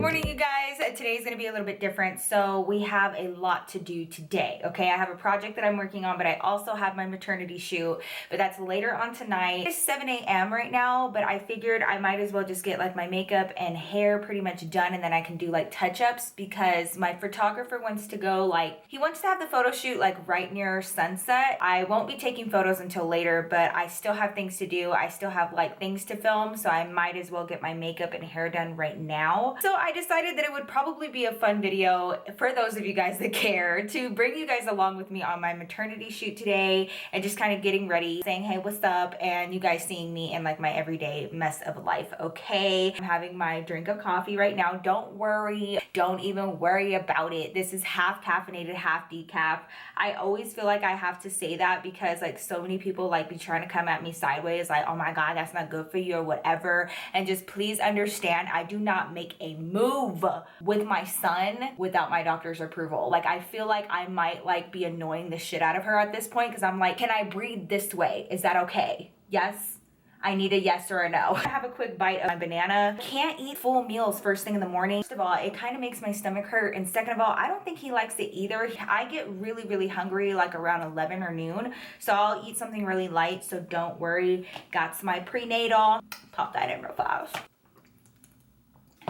Morning, you guys. Today's gonna be a little bit different. So we have a lot to do today, okay? I have a project that I'm working on, but I also have my maternity shoot, but that's later on tonight. It's 7 a.m. right now, but I figured I might as well just get like my makeup and hair pretty much done, and then I can do like touch-ups because my photographer wants to go he wants to have the photo shoot like right near sunset. I won't be taking photos until later, but I still have things to do. I still have like things to film, so I might as well get my makeup and hair done right now. So I decided that it would probably be a fun video for those of you guys that care to bring you guys along with me on my maternity shoot today and just kind of getting ready, saying hey, what's up, and you guys seeing me in like my everyday mess of life. Okay, I'm having my drink of coffee right now. Don't worry, don't even worry about it. This is half caffeinated, half decaf. I always feel like I have to say that because like so many people like be trying to come at me sideways like, oh my god, that's not good for you or whatever, and just please understand I do not make a move with my son without my doctor's approval. Like I feel like I might like be annoying the shit out of her at this point because I'm like, can I breathe this way? Is that okay? Yes? I need a yes or a no. I have a quick bite of my banana. Can't eat full meals first thing in the morning. First of all, it kind of makes my stomach hurt. And second of all, I don't think he likes it either. I get really, really hungry like around 11 or noon. So I'll eat something really light. So don't worry. Got my prenatal. Pop that in real fast.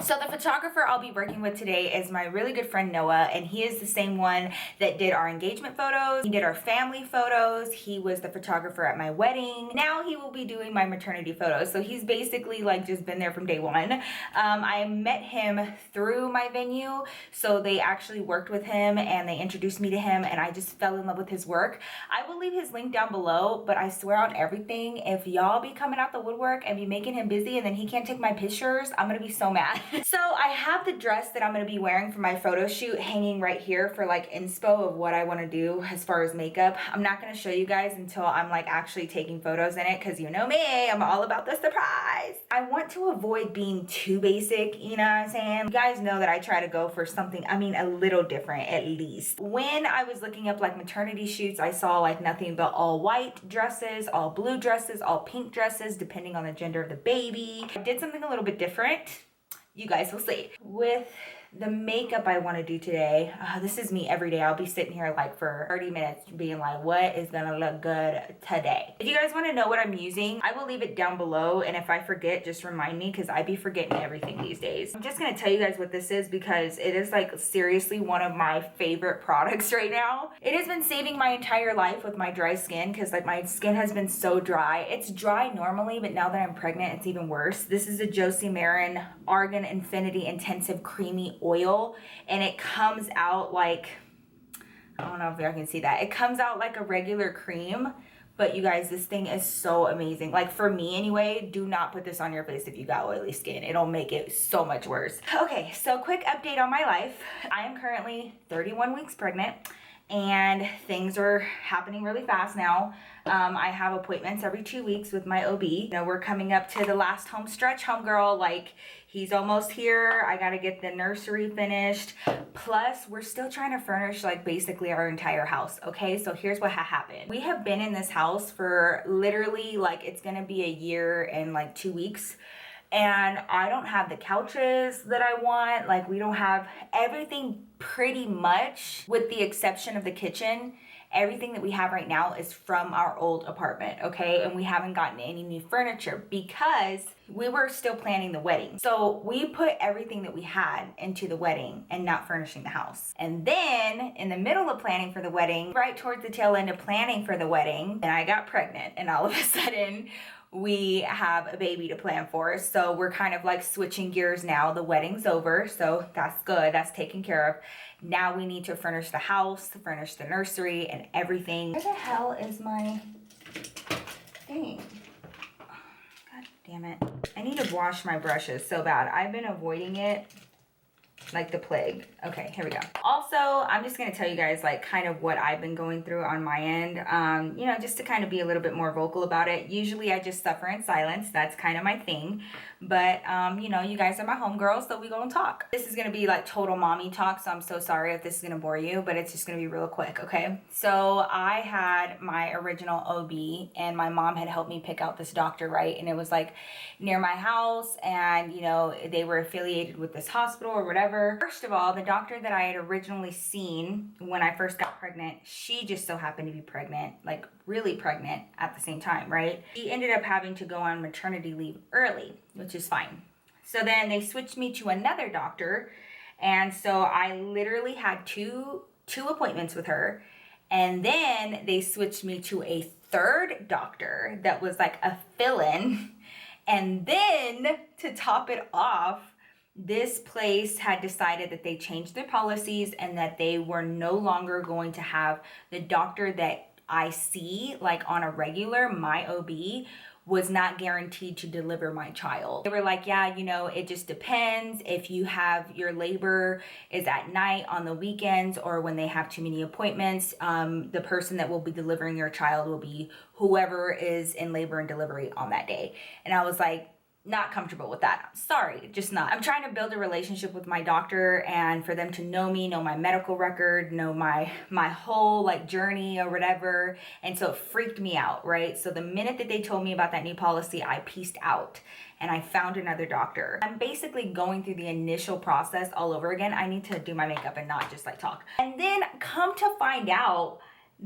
So the photographer I'll be working with today is my really good friend Noah, and he is the same one that did our engagement photos. He did our family photos. He was the photographer at my wedding. Now he will be doing my maternity photos. So he's basically like just been there from day one. I met him through my venue. So they actually worked with him and they introduced me to him, and I just fell in love with his work. I will leave his link down below, but I swear on everything, if y'all be coming out the woodwork and be making him busy and then he can't take my pictures, I'm gonna be so mad. So I have the dress that I'm going to be wearing for my photo shoot hanging right here for like inspo of what I want to do as far as makeup. I'm not going to show you guys until I'm like actually taking photos in it because you know me, I'm all about the surprise. I want to avoid being too basic, you know what I'm saying? You guys know that I try to go for something, I mean a little different at least. When I was looking up like maternity shoots, I saw like nothing but all white dresses, all blue dresses, all pink dresses, depending on the gender of the baby. I did something a little bit different. You guys will see. With the makeup I want to do today, this is me every day. I'll be sitting here like for 30 minutes being like, what is gonna look good today? If you guys want to know what I'm using, I will leave it down below, and if I forget, just remind me because I be forgetting everything these days. I'm just gonna tell you guys what this is because it is like seriously one of my favorite products right now. It has been saving my entire life with my dry skin because like my skin has been so dry. It's dry normally, but now that I'm pregnant, it's even worse. This is a Josie Marin Argan Infinity Intensive Creamy Oil, and it comes out like, I don't know if y'all can see that. It comes out like a regular cream, but you guys, this thing is so amazing. Like for me anyway, do not put this on your face if you got oily skin. It'll make it so much worse. Okay, so quick update on my life. I am currently 31 weeks pregnant, and things are happening really fast now. I have appointments every 2 weeks with my OB. You know, we're coming up to the last home stretch. Homegirl, like, he's almost here. I gotta get the nursery finished. Plus, we're still trying to furnish like basically our entire house, okay? So here's what happened. We have been in this house for literally like, it's gonna be a year and like 2 weeks. And I don't have the couches that I want. Like we don't have everything pretty much with the exception of the kitchen. Everything that we have right now is from our old apartment, okay? And we haven't gotten any new furniture because we were still planning the wedding. So we put everything that we had into the wedding and not furnishing the house. And then in the middle of planning for the wedding, right towards the tail end of planning for the wedding, and I got pregnant, and all of a sudden we have a baby to plan for. So we're kind of like switching gears now. The wedding's over, so that's good. That's taken care of. Now we need to furnish the house, furnish the nursery, and everything. Where the hell is my thing? God damn it. I need to wash my brushes so bad. I've been avoiding it like the plague. Okay, here we go. Also, I'm just gonna tell you guys like kind of what I've been going through on my end, you know, just to kind of be a little bit more vocal about it. Usually I just suffer in silence. That's kind of my thing. but you know, you guys are my homegirls, so we gonna talk. This is gonna be like total mommy talk, so I'm so sorry if this is gonna bore you, but it's just gonna be real quick, okay? So I had my original OB, and my mom had helped me pick out this doctor, right? And it was like near my house, and you know, they were affiliated with this hospital or whatever. First of all, the doctor that I had originally seen when I first got pregnant, she just so happened to be pregnant, like really pregnant at the same time, right? She ended up having to go on maternity leave early, which is fine. So then they switched me to another doctor, and so I literally had two appointments with her, and then they switched me to a third doctor that was like a fill-in. And then to top it off, this place had decided that they changed their policies and that they were no longer going to have the doctor that I see like on a regular, my OB, was not guaranteed to deliver my child. They were like, yeah, you know, it just depends if you have your labor is at night, on the weekends, or when they have too many appointments. The person that will be delivering your child will be whoever is in labor and delivery on that day. And I was like, not comfortable with that. I'm sorry, just not. I'm trying to build a relationship with my doctor, and for them to know me, know my medical record, know my whole like journey or whatever. And so it freaked me out, right? So the minute that they told me about that new policy, I pieced out and I found another doctor. I'm basically going through the initial process all over again. I need to do my makeup and not just like talk. And then come to find out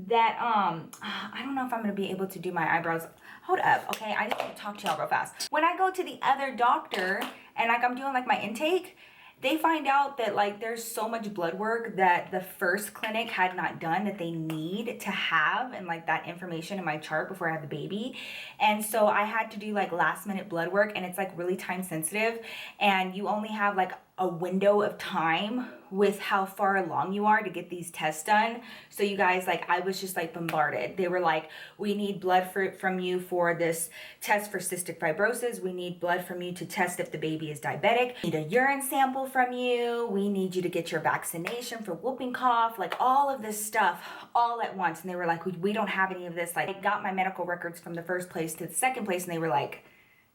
that I don't know if I'm gonna be able to do my eyebrows. Hold up, okay, I just want to talk to y'all real fast. When I go to the other doctor and like I'm doing like my intake, they find out that like there's so much blood work that the first clinic had not done that they need to have, and like that information in my chart before I had the baby. And so I had to do like last minute blood work, and it's like really time sensitive, and you only have like a window of time with how far along you are to get these tests done. So you guys, like, I was just like bombarded. They were like, we need blood from you for this test for cystic fibrosis. We need blood from you to test if the baby is diabetic. We need a urine sample from you. We need you to get your vaccination for whooping cough, like all of this stuff all at once. And they were like, we don't have any of this. Like, I got my medical records from the first place to the second place, and they were like,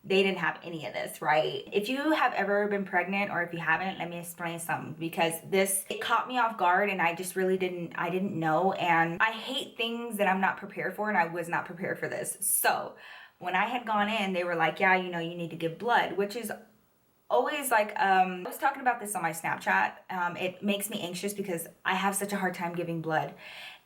they didn't have any of this, right? If you have ever been pregnant, or if you haven't, let me explain something, because it caught me off guard, and I just really didn't know. And I hate things that I'm not prepared for, and I was not prepared for this. So when I had gone in, they were like, yeah, you know, you need to give blood, which is always like, I was talking about this on my Snapchat. It makes me anxious because I have such a hard time giving blood,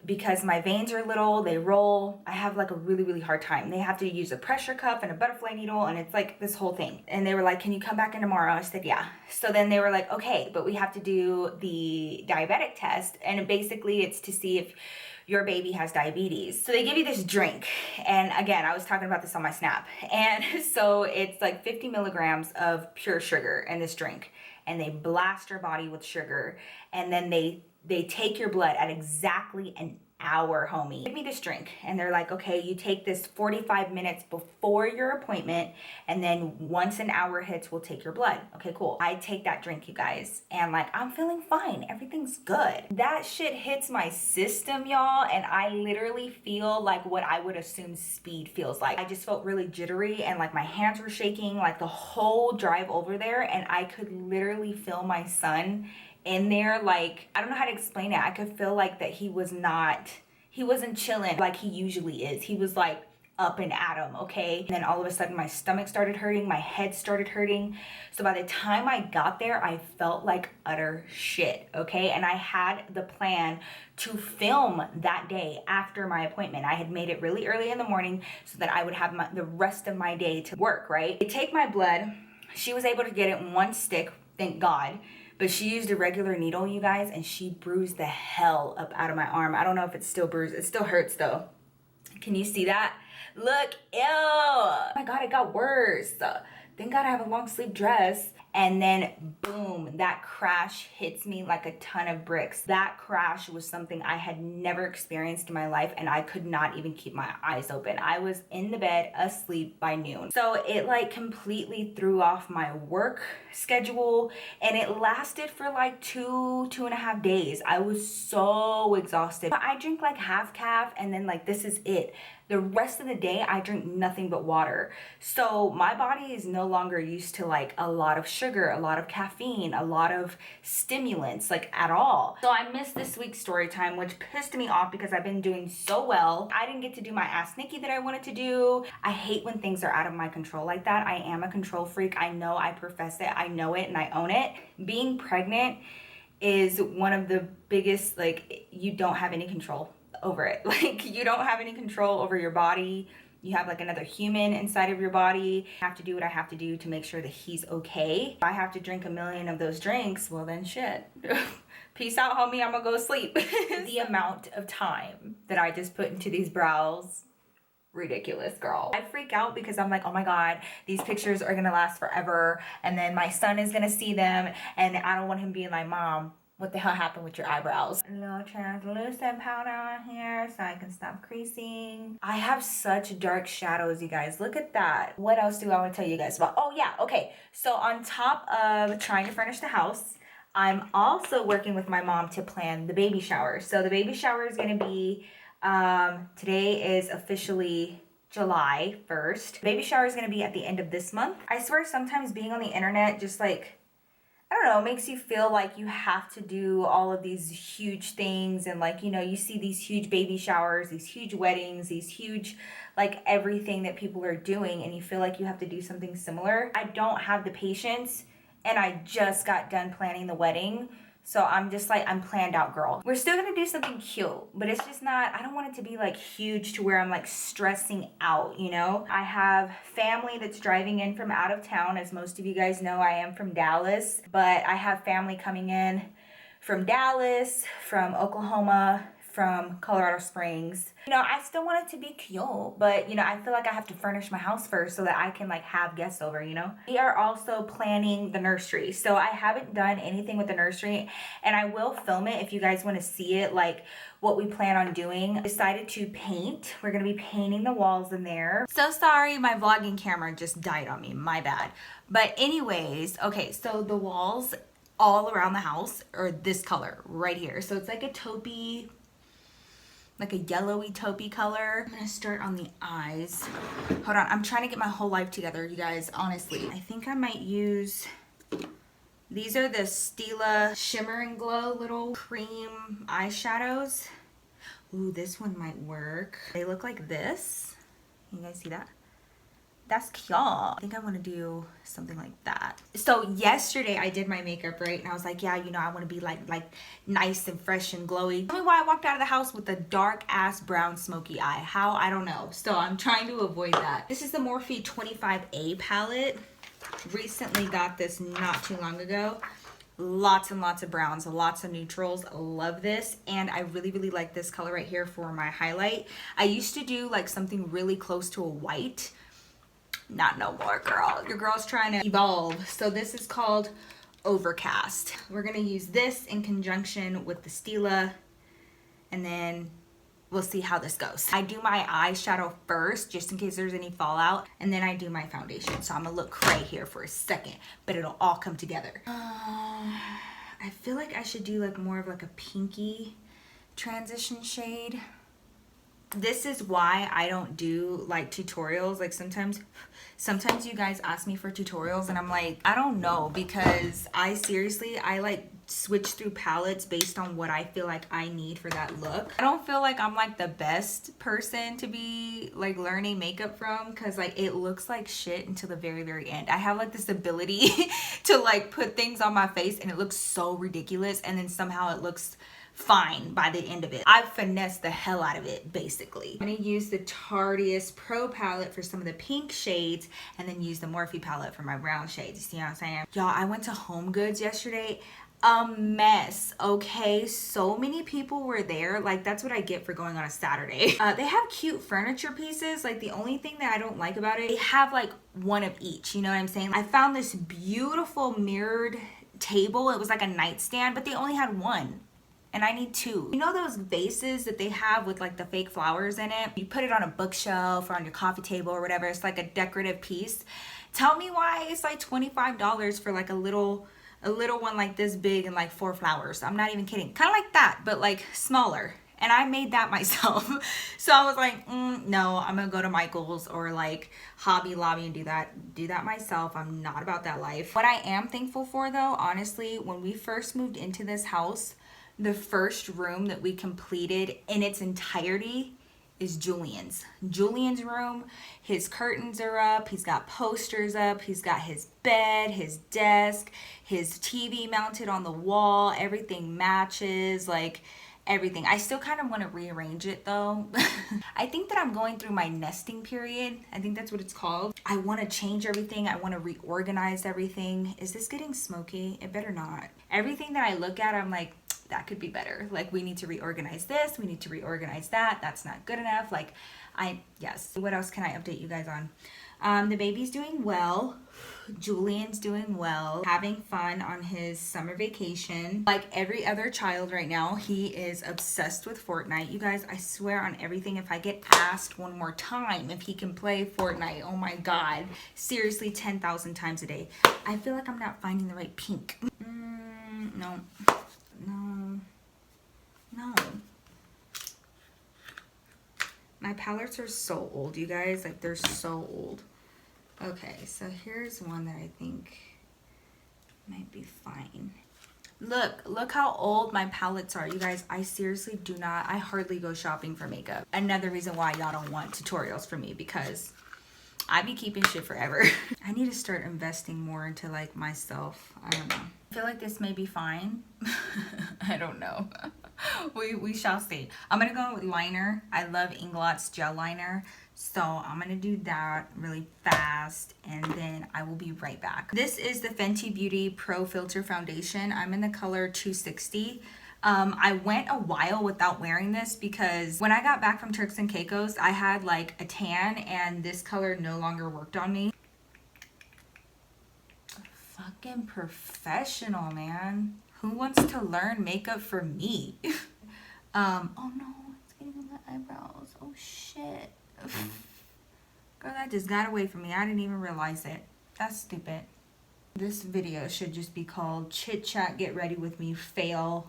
because my veins are little, they roll. I have like a really, really hard time. They have to use a pressure cuff and a butterfly needle, and it's like this whole thing. And they were like, can you come back in tomorrow? I said, yeah. So then they were like, okay, but we have to do the diabetic test. And basically it's to see if your baby has diabetes. So they give you this drink. And again, I was talking about this on my Snap. And so it's like 50 milligrams of pure sugar in this drink. And they blast your body with sugar. And then they take your blood at exactly an hour, homie. Give me this drink. And they're like, okay, you take this 45 minutes before your appointment, and then once an hour hits, we'll take your blood. Okay, cool. I take that drink, you guys, and like, I'm feeling fine. Everything's good. That shit hits my system, y'all, and I literally feel like what I would assume speed feels like. I just felt really jittery, and like my hands were shaking, like the whole drive over there, and I could literally feel my son in there. Like, I don't know how to explain it. I could feel like that he wasn't chilling like he usually is. He was like up and at 'em, okay? And then all of a sudden my stomach started hurting, my head started hurting. So by the time I got there, I felt like utter shit, okay? And I had the plan to film that day after my appointment. I had made it really early in the morning so that I would have the rest of my day to work, right? They take my blood. She was able to get it in one stick, thank God. But she used a regular needle, you guys, and she bruised the hell up out of my arm. I don't know if it's still bruised. It still hurts though. Can you see that? Look, ew. Oh my God, it got worse. Thank God I have a long sleeve dress. And then boom, that crash hits me like a ton of bricks. That crash was something I had never experienced in my life, and I could not even keep my eyes open. I was in the bed asleep by noon. So it like completely threw off my work schedule, and it lasted for like two and a half days. I was so exhausted. I drink like half calf, and then like this is it. the rest of the day I drink nothing but water. So my body is no longer used to like a lot of sugar, a lot of caffeine, a lot of stimulants, like at all. So I missed this week's story time, which pissed me off because I've been doing so well. I didn't get to do my Ask Nikki that I wanted to do. I hate when things are out of my control like that. I am a control freak. I know, I profess it, I know it, and I own it. Being pregnant is one of the biggest, like, you don't have any control over it. Like, you don't have any control over your body. You have like another human inside of your body. I have to do what I have to do to make sure that he's okay. If I have to drink a million of those drinks, well then shit. Peace out, homie, I'm gonna go sleep. The amount of time that I just put into these brows, ridiculous, girl. I freak out because I'm like, oh my God, these pictures are gonna last forever, and then my son is gonna see them, and I don't want him being like, Mom, what the hell happened with your eyebrows? A little translucent powder on here so I can stop creasing. I have such dark shadows, you guys. Look at that. What else do I want to tell you guys about? Oh yeah, okay. So on top of trying to furnish the house, I'm also working with my mom to plan the baby shower. So the baby shower is going to be, today is officially July 1st. Baby shower is going to be at the end of this month. I swear sometimes being on the internet just like, I don't know, makes you feel like you have to do all of these huge things, and like, you know, you see these huge baby showers, these huge weddings, these huge, like everything that people are doing, and you feel like you have to do something similar. I don't have the patience, and I just got done planning the wedding. So I'm just like, I'm planned out, girl. We're still gonna do something cute, but it's just not, I don't want it to be like huge to where I'm like stressing out, you know? I have family that's driving in from out of town. As most of you guys know, I am from Dallas, but I have family coming in from Dallas, from Oklahoma, from Colorado Springs. You know, I still want it to be cute, but you know, I feel like I have to furnish my house first so that I can like have guests over, you know? We are also planning the nursery. So I haven't done anything with the nursery, and I will film it if you guys want to see it, like what we plan on doing. I decided to paint. We're gonna be painting the walls in there. So sorry, my vlogging camera just died on me, my bad. But anyways, okay, so the walls all around the house are this color right here. So it's like a taupey, like a yellowy taupey color. I'm gonna start on the eyes. Hold on, I'm trying to get my whole life together, you guys, honestly. I think I might use, these are the Stila Shimmer and Glow little cream eyeshadows. Ooh, this one might work. They look like this. Can you guys see that? That's cute. I think I want to do something like that. So yesterday I did my makeup, right? And I was like, yeah, you know, I want to be like nice and fresh and glowy. Tell me why I walked out of the house with a dark ass brown smoky eye. How? I don't know. So I'm trying to avoid that. This is the Morphe 25A palette. Recently got this not too long ago. Lots and lots of browns, lots of neutrals. Love this. And I really, really like this color right here for my highlight. I used to do like something really close to a white. Not no more, girl. Your girl's trying to evolve. So this is called Overcast. We're gonna use this in conjunction with the Stila, and then we'll see how this goes. I do my eyeshadow first, just in case there's any fallout, and then I do my foundation. So I'm gonna look cray here for a second, but it'll all come together. I feel like I should do like more of like a pinky transition shade. This is why I don't do like tutorials. Like sometimes you guys ask me for tutorials and I'm like, I don't know, because I like switch through palettes based on what I feel like I need for that look. I don't feel like I'm like the best person to be like learning makeup from, because like it looks like shit until the very, very end. I have like this ability to like put things on my face and it looks so ridiculous, and then somehow it looks fine by the end of it. I've finessed the hell out of it, basically. I'm gonna use the Tarteist Pro palette for some of the pink shades, and then use the Morphe palette for my brown shades. You see what I'm saying? Y'all, I went to Home Goods yesterday. A mess, okay? So many people were there. Like, that's what I get for going on a Saturday. They have cute furniture pieces. Like, the only thing that I don't like about it, they have like one of each, you know what I'm saying? I found this beautiful mirrored table. It was like a nightstand, but they only had one. And I need two. You know those vases that they have with like the fake flowers in it? You put it on a bookshelf or on your coffee table or whatever. It's like a decorative piece. Tell me why it's like $25 for like a little one like this big and like 4 flowers. I'm not even kidding. Kind of like that, but like smaller and I made that myself. So I was like, no, I'm gonna go to Michael's or like Hobby Lobby and do that myself. I'm not about that life. What I am thankful for though, honestly, when we first moved into this house, the first room that we completed in its entirety is Julian's. Julian's room, his curtains are up, he's got posters up, he's got his bed, his desk, his TV mounted on the wall, everything matches, like everything. I still kind of want to rearrange it though. I think that I'm going through my nesting period. I think that's what it's called. I want to change everything. I want to reorganize everything. Is this getting smoky? It better not. Everything that I look at, I'm like, that could be better. Like, we need to reorganize this, we need to reorganize that, that's not good enough. Like, yes. What else can I update you guys on? The baby's doing well. Julian's doing well, having fun on his summer vacation. Like every other child right now, he is obsessed with Fortnite. You guys, I swear on everything, if I get asked one more time if he can play Fortnite, oh my God, seriously, 10,000 times a day. I feel like I'm not finding the right pink. No. My palettes are so old, you guys. Like, they're so old. Okay, so here's one that I think might be fine. Look how old my palettes are. You guys, I seriously do not, I hardly go shopping for makeup. Another reason why y'all don't want tutorials from me, because I be keeping shit forever. I need to start investing more into like myself. I don't know. I feel like this may be fine. I don't know. We shall see. I'm gonna go with liner. I love Inglot's gel liner. So I'm gonna do that really fast and then I will be right back. This is the Fenty Beauty Pro Filter Foundation. I'm in the color 260. I went a while without wearing this because when I got back from Turks and Caicos, I had like a tan and this color no longer worked on me. Fucking professional, man. Who wants to learn makeup for me? Oh no, it's getting on my eyebrows. Oh shit. Girl, that just got away from me. I didn't even realize it. That's stupid. This video should just be called Chit Chat Get Ready With Me Fail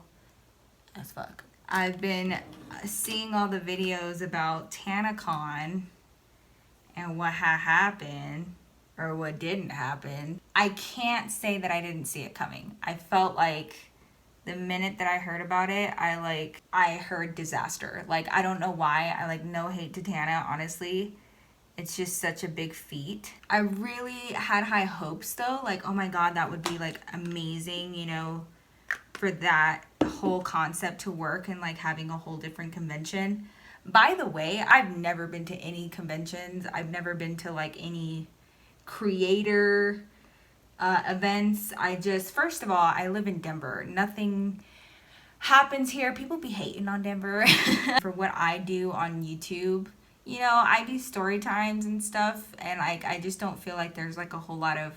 as fuck. I've been seeing all the videos about TanaCon and what had happened or what didn't happen. I can't say that I didn't see it coming. I felt like the minute that I heard about it, I heard disaster. Like, I don't know why. I no hate to Tana, honestly. It's just such a big feat. I really had high hopes though. Like, oh my God, that would be like amazing, you know, for that whole concept to work and like having a whole different convention. By the way, I've never been to any conventions. I've never been to like any creator events. First of all, I live in Denver. Nothing happens here. People be hating on Denver for what I do on YouTube. You know, I do story times and stuff, and like I just don't feel like there's like a whole lot of,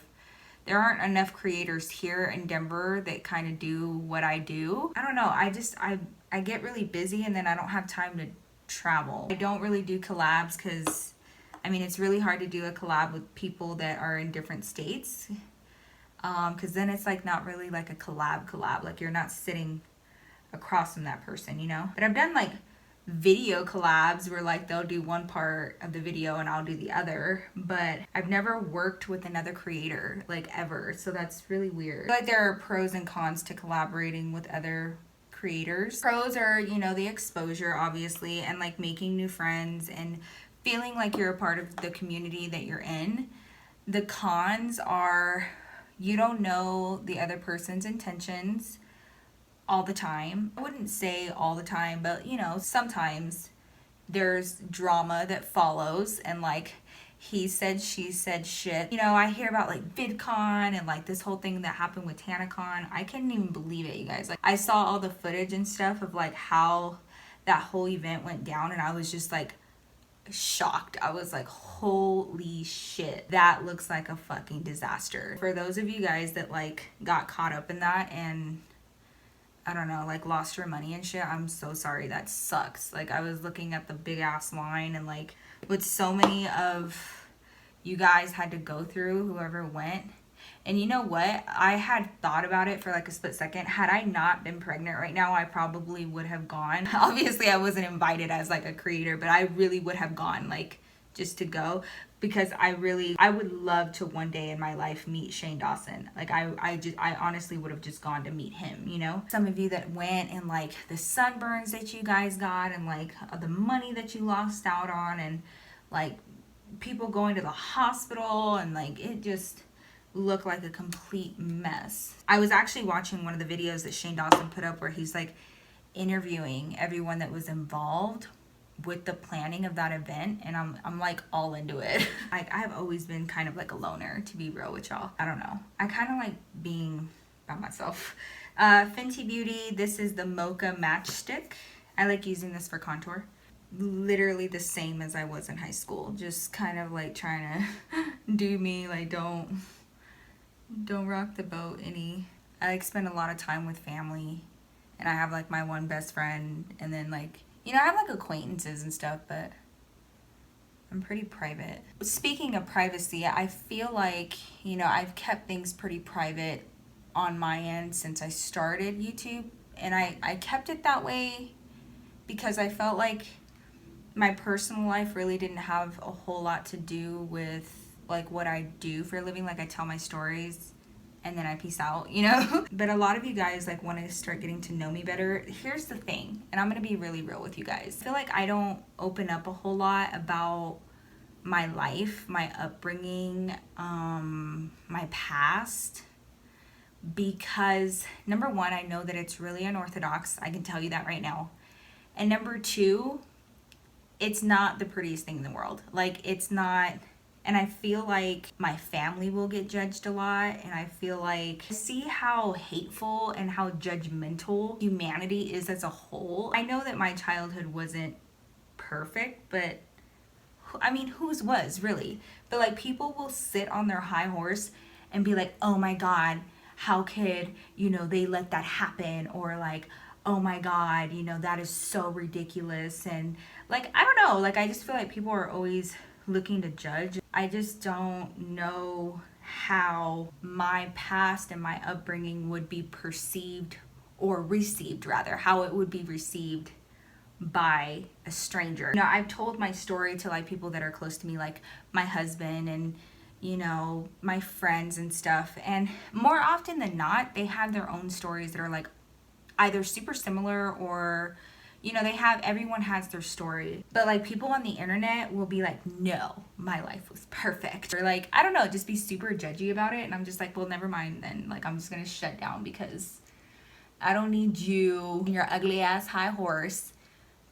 there aren't enough creators here in Denver that kind of do what I do. I don't know. I get really busy and then I don't have time to travel. I don't really do collabs because I mean, it's really hard to do a collab with people that are in different states. Because then it's like not really like a collab. Like you're not sitting across from that person, you know? But I've done like video collabs where like they'll do one part of the video and I'll do the other. But I've never worked with another creator like ever. So that's really weird. I feel like there are pros and cons to collaborating with other creators. Pros are, you know, the exposure obviously and like making new friends and feeling like you're a part of the community that you're in. The cons are you don't know the other person's intentions all the time. I wouldn't say all the time, but you know, sometimes there's drama that follows and like he said, she said shit. You know, I hear about like VidCon and like this whole thing that happened with TanaCon. I couldn't even believe it, you guys. Like I saw all the footage and stuff of like how that whole event went down and I was just like shocked. I was like, holy shit, that looks like a fucking disaster. For those of you guys that like got caught up in that and I don't know, like lost your money and shit, I'm so sorry. That sucks. Like I was looking at the big ass line and like what so many of you guys had to go through, whoever went, And you know what? I had thought about it for like a split second. Had I not been pregnant right now, I probably would have gone. Obviously, I wasn't invited as like a creator, but I really would have gone, like, just to go, because I would love to one day in my life meet Shane Dawson. Like I honestly would have just gone to meet him, you know? Some of you that went, and like the sunburns that you guys got, and like the money that you lost out on, and like people going to the hospital, and like it just looked like a complete mess. I was actually watching one of the videos that Shane Dawson put up where he's like interviewing everyone that was involved with the planning of that event, and I'm like all into it. Like I've always been kind of like a loner, to be real with y'all. I don't know. I kind of like being by myself. Fenty Beauty, this is the Mocha Matchstick. I like using this for contour. Literally the same as I was in high school. Just kind of like trying to do me, like don't rock the boat any. I like spend a lot of time with family, and I have like my one best friend, and then like, you know, I have like acquaintances and stuff, but I'm pretty private. Speaking of privacy, I feel like, you know, I've kept things pretty private on my end since I started YouTube, and I kept it that way because I felt like my personal life really didn't have a whole lot to do with like what I do for a living. Like I tell my stories and then I peace out, you know? But a lot of you guys like want to start getting to know me better. Here's the thing, and I'm going to be really real with you guys. I feel like I don't open up a whole lot about my life, my upbringing, my past, because number one, I know that it's really unorthodox. I can tell you that right now. And number two, it's not the prettiest thing in the world. Like it's not. And I feel like my family will get judged a lot. And I feel like, see how hateful and how judgmental humanity is as a whole. I know that my childhood wasn't perfect, but I mean, whose was really? But like people will sit on their high horse and be like, oh my God, how could, you know, they let that happen? Or like, oh my God, you know, that is so ridiculous. And like, I don't know, like I just feel like people are always looking to judge. I just don't know how my past and my upbringing would be perceived, or received rather, how it would be received by a stranger. You know, I've told my story to like people that are close to me, like my husband and, you know, my friends and stuff. And more often than not, they have their own stories that are like either super similar or, you know, everyone has their story. But like people on the internet will be like, no, my life was perfect. Or like, I don't know, just be super judgy about it. And I'm just like, well, never mind then. Like, I'm just gonna shut down because I don't need you and your ugly ass high horse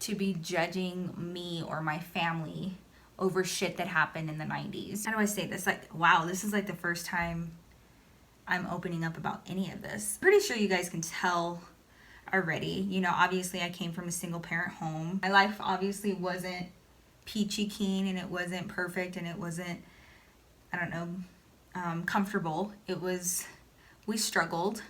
to be judging me or my family over shit that happened in the 90s. How do I say this? Like, wow, this is like the first time I'm opening up about any of this. Pretty sure you guys can tell already. You know, obviously I came from a single parent home. My life obviously wasn't peachy keen, and it wasn't perfect, and it wasn't, I don't know, comfortable. We struggled,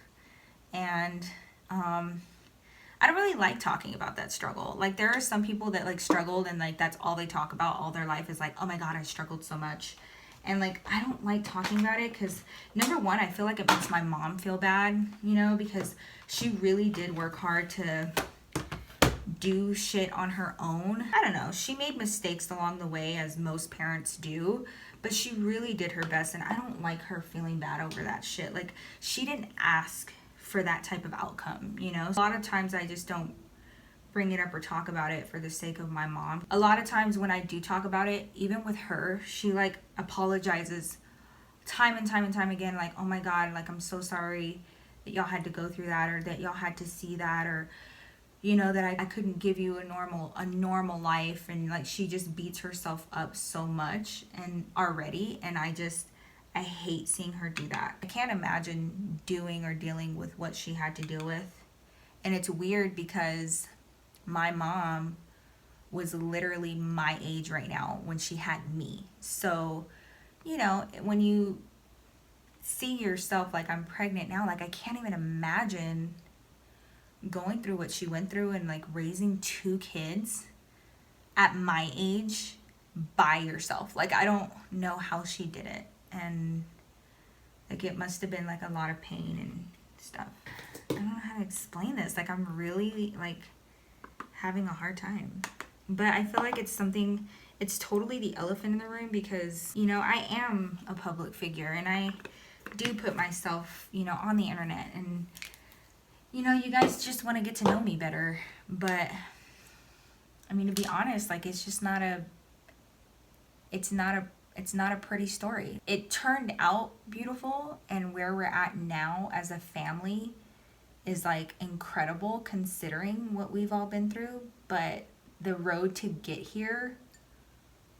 and I don't really like talking about that struggle. Like there are some people that like struggled and like that's all they talk about all their life is like, oh my God, I struggled so much. And like, I don't like talking about it because number one, I feel like it makes my mom feel bad, you know, because she really did work hard to do shit on her own. I don't know. She made mistakes along the way, as most parents do, but she really did her best. And I don't like her feeling bad over that shit. Like she didn't ask for that type of outcome, you know? A lot of times I just don't bring it up or talk about it for the sake of my mom. A lot of times when I do talk about it, even with her, she like apologizes time and time and time again, like, oh my God, like I'm so sorry that y'all had to go through that, or that y'all had to see that, or you know, that I couldn't give you a normal life. And like she just beats herself up so much and already, and I hate seeing her do that. I can't imagine doing or dealing with what she had to deal with. And it's weird because my mom was literally my age right now when she had me. So, you know, when you see yourself like I'm pregnant now, like I can't even imagine going through what she went through and like raising 2 kids at my age by yourself. Like I don't know how she did it. And Like it must have been like a lot of pain and stuff. I don't know how to explain this. Like I'm really like having a hard time. But I feel like it's something, it's totally the elephant in the room because, you know, I am a public figure and I do put myself, you know, on the internet, and, you know, you guys just want to get to know me better. But I mean, to be honest, like it's just not a, it's not a pretty story. It turned out beautiful, and where we're at now as a family is like incredible considering what we've all been through, but the road to get here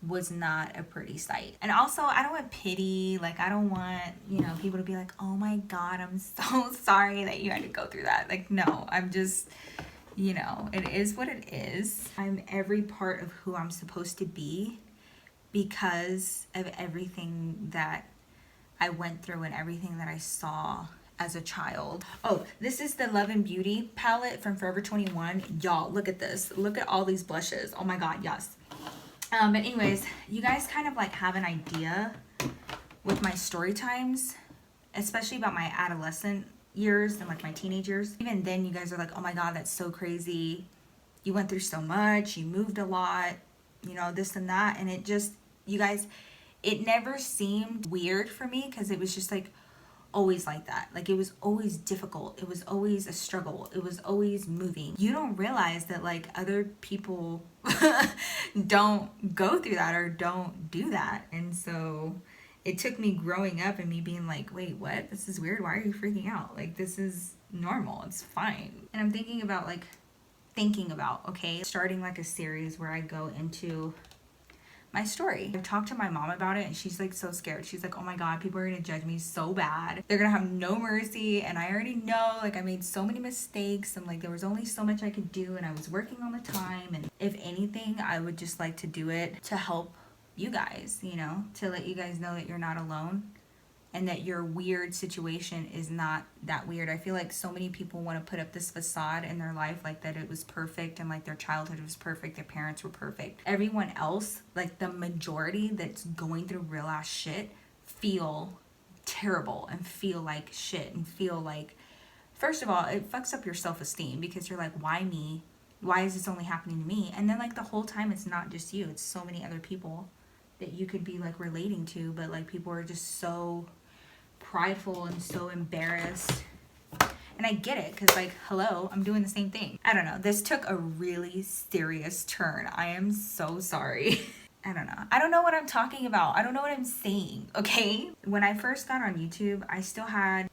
was not a pretty sight. And also, I don't want pity. Like I don't want, you know, people to be like, oh my God, I'm so sorry that you had to go through that. Like, no, I'm just, you know, it is what it is. I'm every part of who I'm supposed to be because of everything that I went through and everything that I saw as a child. Oh, this is the Love and Beauty palette from Forever 21. Y'all, look at this. Look at all these blushes. Oh my God, yes. But anyways, you guys kind of like have an idea with my story times, especially about my adolescent years and like my teenage years. Even then, you guys are like, oh my God, that's so crazy. You went through so much. You moved a lot, you know, this and that. And it just, you guys, it never seemed weird for me because it was just like always like that. Like it was always difficult. It was always a struggle. It was always moving. You don't realize that like other people don't go through that or don't do that. And so it took me growing up and me being like, wait, what? This is weird. Why are you freaking out? Like this is normal. It's fine. And I'm thinking about, okay, starting like a series where I go into my story. I've talked to my mom about it and she's like so scared. She's like, oh my God, people are gonna judge me so bad. They're gonna have no mercy. And I already know, like I made so many mistakes and like there was only so much I could do and I was working all the time. And if anything, I would just like to do it to help you guys, you know, to let you guys know that you're not alone and that your weird situation is not that weird. I feel like so many people want to put up this facade in their life, like that it was perfect and like their childhood was perfect, their parents were perfect. Everyone else, like the majority that's going through real ass shit, feel terrible and feel like shit and feel like, first of all, it fucks up your self-esteem because you're like, why me? Why is this only happening to me? And then like the whole time it's not just you, it's so many other people that you could be like relating to, but like people are just so prideful and so embarrassed. And I get it because like, hello, I'm doing the same thing. I don't know, this took a really serious turn. I am so sorry. I don't know what I'm talking about. I don't know what I'm saying, okay? When I first got on YouTube, I still had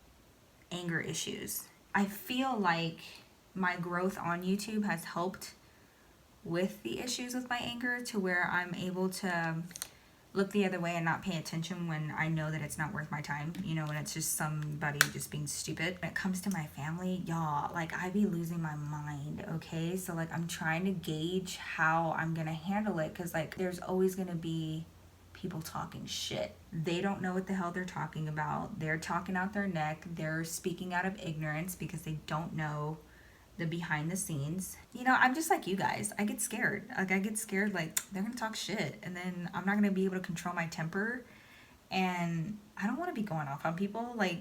anger issues. I feel like my growth on YouTube has helped with the issues with my anger to where I'm able to look the other way and not pay attention when I know that it's not worth my time, you know, when it's just somebody just being stupid. When it comes to my family, y'all, like I be losing my mind, okay? So like I'm trying to gauge how I'm gonna handle it because like there's always gonna be people talking shit. They don't know what the hell they're talking about. They're talking out their neck. They're speaking out of ignorance because they don't know the behind the scenes. You know, I'm just like you guys. I get scared. Like I get scared like they're gonna talk shit and then I'm not gonna be able to control my temper, and I don't want to be going off on people. Like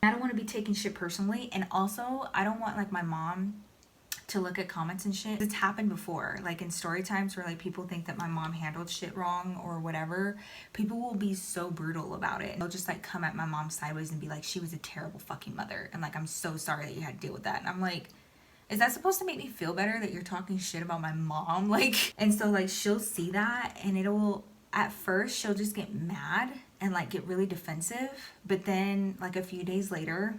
I don't want to be taking shit personally, and also I don't want like my mom to look at comments and shit. It's happened before, like in story times where like people think that my mom handled shit wrong or whatever. People will be so brutal about it. They'll just like come at my mom sideways and be like, she was a terrible fucking mother and like I'm so sorry that you had to deal with that. And I'm like, is that supposed to make me feel better that you're talking shit about my mom? Like, and so like she'll see that and it'll, at first she'll just get mad and like get really defensive, but then like a few days later,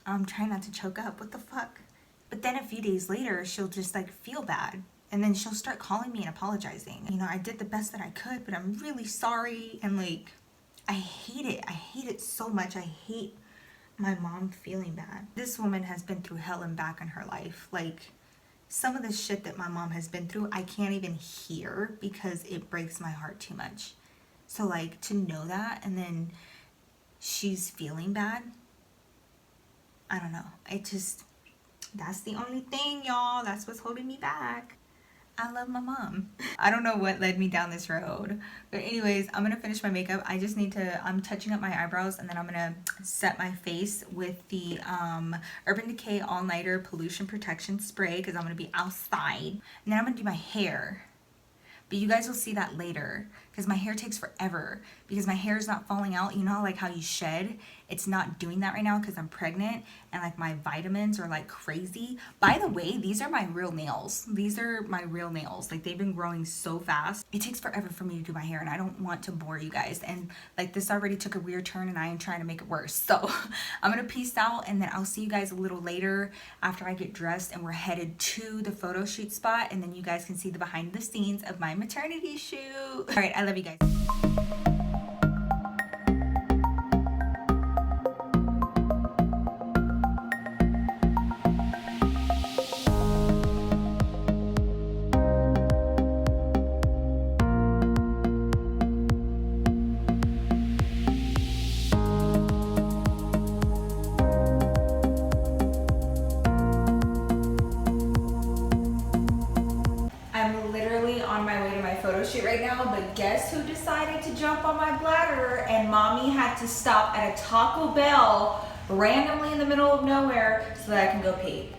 I'm trying not to choke up, what the fuck? But then a few days later, she'll just like feel bad and then she'll start calling me and apologizing. You know, I did the best that I could, but I'm really sorry. And like, I hate it. I hate it so much. I hate my mom feeling bad. This woman has been through hell and back in her life. Like some of the shit that my mom has been through, I can't even hear because it breaks my heart too much. So like to know that and then she's feeling bad, I don't know. It just, that's the only thing, y'all. That's what's holding me back. I love my mom. I don't know what led me down this road. But anyways, I'm gonna finish my makeup. I just need to, I'm touching up my eyebrows and then I'm gonna set my face with the Urban Decay All Nighter Pollution Protection Spray because I'm gonna be outside. And then I'm gonna do my hair. But you guys will see that later because my hair takes forever because my hair is not falling out. You know, like how you shed, it's not doing that right now because I'm pregnant and like my vitamins are like crazy. By the way, these are my real nails. These are my real nails. Like they've been growing so fast. It takes forever for me to do my hair and I don't want to bore you guys. And like this already took a weird turn and I am trying to make it worse. So I'm gonna peace out and then I'll see you guys a little later after I get dressed and we're headed to the photo shoot spot and then you guys can see the behind the scenes of my maternity shoot. All right, I love you guys. I'm literally on my way to my photo shoot right now, but guess who decided to jump on my bladder and mommy had to stop at a Taco Bell randomly in the middle of nowhere so that I can go pee.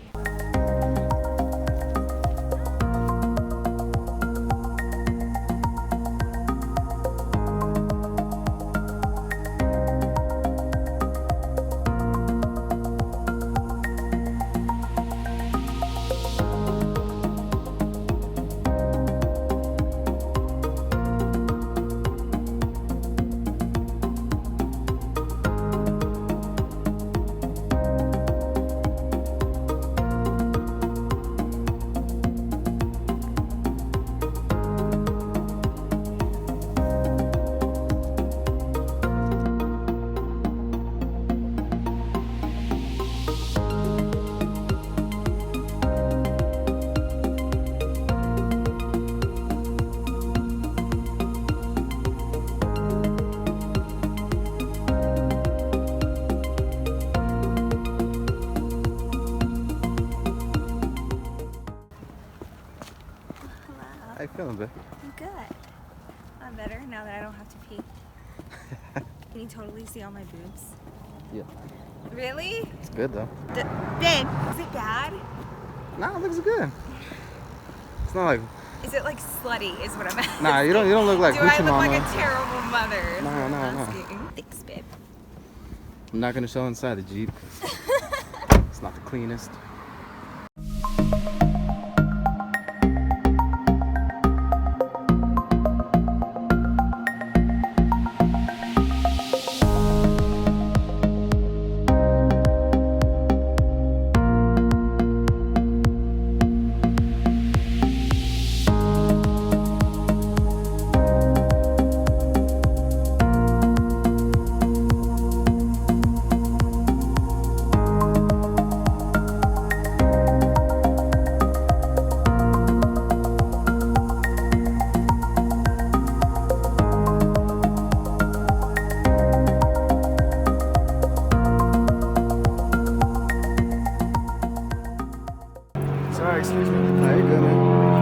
How you feeling, babe? I'm good. I'm better now that I don't have to pee. Can you totally see all my boobs? Yeah. Really? It's good though. Babe, is it bad? Nah, it looks good. It's not like. Is it like slutty is what I'm asking? Nah, you don't look like Do Gucci I look Mama. like a terrible mother? Is No, what I'm no, no. asking. Thanks, babe. I'm not gonna show inside the Jeep. It's not the cleanest. Sorry, excuse me. How you good, man?